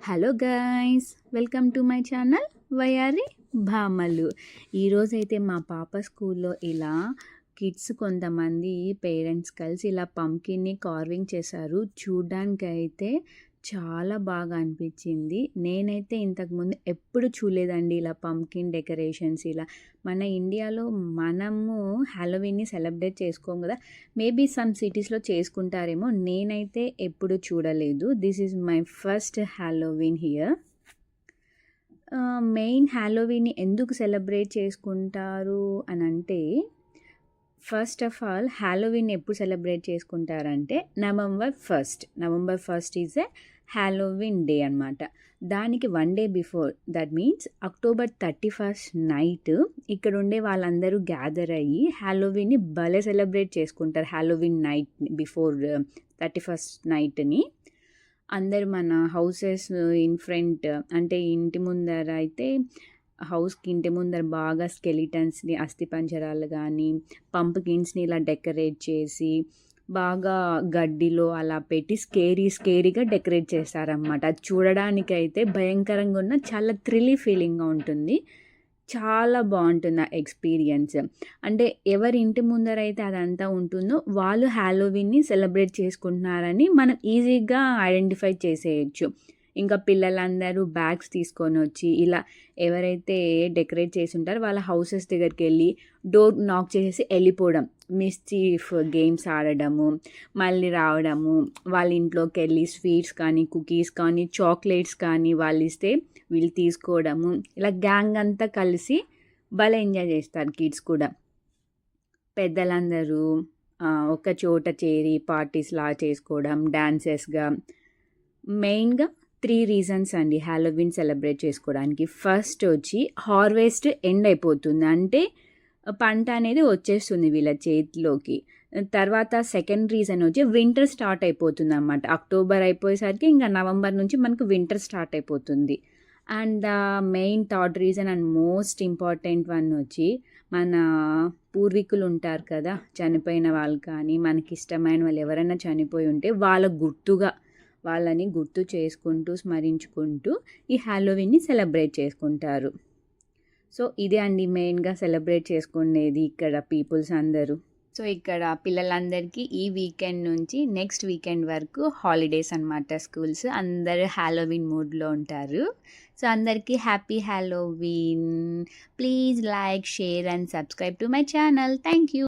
Hello guys, welcome to my channel Vayari Bhamalu. ఈరోజైతే మా పాప స్కూల్లో ఇలా కిడ్స్ కొంతమంది పేరెంట్స్ కలిసి ఇలా పంకిన్ని కార్వింగ్ చేశారు. చూడ్డానికైతే చాలా బాగా అనిపించింది. నేనైతే ఇంతకుముందు ఎప్పుడు చూడలేదండి ఇలా పంకిన్ డెకరేషన్స్. ఇలా మన ఇండియాలో మనము హ్యాలోవీన్ని సెలబ్రేట్ చేసుకోం కదా. మేబీ సమ్ సిటీస్లో చేసుకుంటారేమో, నేనైతే ఎప్పుడు చూడలేదు. This is my first Halloween here. Main హ్యాలోవీన్ని ఎందుకు సెలబ్రేట్ చేసుకుంటారు అని అంటే, ఫస్ట్ ఆఫ్ ఆల్ హ్యాలోవీన్ ఎప్పుడు సెలబ్రేట్ చేసుకుంటారంటే November first is a Halloween day అనమాట. దానికి 1 day before, that means October 31st night ఇక్కడ ఉండే వాళ్ళందరూ గ్యాదర్ అయ్యి హ్యాలోవీన్ని భలే సెలబ్రేట్ చేసుకుంటారు. హ్యాలోవీన్ నైట్ బిఫోర్ 31st నైట్ని అందరు మన హౌసెస్ ఇన్ ఫ్రంట్, అంటే ఇంటి ముందర అయితే హౌస్కి ఇంటి ముందర బాగా స్కెలిటన్స్ని, అస్థిపంజరాలు కానీ పంప్కిన్స్ని ఇలా డెకరేట్ చేసి బాగా గడ్డిలో అలా పెట్టి స్కేరీగా డెకరేట్ చేస్తారన్నమాట. అది చూడడానికైతే భయంకరంగా ఉన్న చాలా థ్రిల్లీ ఫీలింగ్గా ఉంటుంది. చాలా బాగుంటుంది ఆ ఎక్స్పీరియన్స్. అంటే ఎవరి ఇంటి ముందర అయితే అదంతా ఉంటుందో వాళ్ళు హ్యాలోవీన్ని సెలబ్రేట్ చేసుకుంటున్నారని మనం ఈజీగా ఐడెంటిఫై చేసేయచ్చు. ఇంకా పిల్లలందరూ బ్యాగ్స్ తీసుకొని వచ్చి ఇలా ఎవరైతే డెకరేట్ చేసి ఉంటారో వాళ్ళ హౌసెస్ దగ్గరికి వెళ్ళి డోర్ నాక్ చేసేసి వెళ్ళిపోవడం, మిస్చీఫ్ గేమ్స్ ఆడడము, మళ్ళీ రావడము, వాళ్ళ ఇంట్లోకి వెళ్ళి స్వీట్స్ కానీ కుకీస్ కానీ చాక్లెట్స్ కానీ వాళ్ళు ఇస్తే వీళ్ళు తీసుకోవడము, ఇలా గ్యాంగ్ అంతా కలిసి భలే ఎంజాయ్ చేస్తారు కిడ్స్ కూడా. పెద్దలందరూ ఒక చోట చేరి పార్టీస్లా చేసుకోవడం, డాన్సెస్గా. మెయిన్గా 3 రీజన్స్ అండి హ్యాలోవీన్ సెలబ్రేట్ చేసుకోవడానికి. ఫస్ట్ వచ్చి హార్వెస్ట్ ఎండ్ అయిపోతుంది, అంటే పంట అనేది వచ్చేస్తుంది వీళ్ళ చేతిలోకి. తర్వాత సెకండ్ రీజన్ వచ్చి వింటర్ స్టార్ట్ అయిపోతుంది అన్నమాట. అక్టోబర్ అయిపోయేసరికి ఇంకా నవంబర్ నుంచి మనకు వింటర్ స్టార్ట్ అయిపోతుంది. And the main third reason and most important one వచ్చి మన పూర్వీకులు ఉంటారు కదా, చనిపోయిన వాళ్ళు కానీ మనకి ఇష్టమైన వాళ్ళు ఎవరైనా చనిపోయి ఉంటే వాళ్ళని గుర్తు చేసుకుంటూ స్మరించుకుంటూ ఈ హ్యాలోవీన్ని సెలబ్రేట్ చేసుకుంటారు. సో ఇదే అండి మెయిన్గా సెలబ్రేట్ చేసుకునేది ఇక్కడ పీపుల్స్ అందరూ. సో ఇక్కడ పిల్లలందరికీ ఈ వీకెండ్ నుంచి నెక్స్ట్ వీకెండ్ వరకు హాలిడేస్ అనమాట. స్కూల్స్ అందరూ హ్యాలోవీన్ మూడ్లో ఉంటారు. సో అందరికీ happy Halloween. Please like, share and subscribe to my channel. Thank you.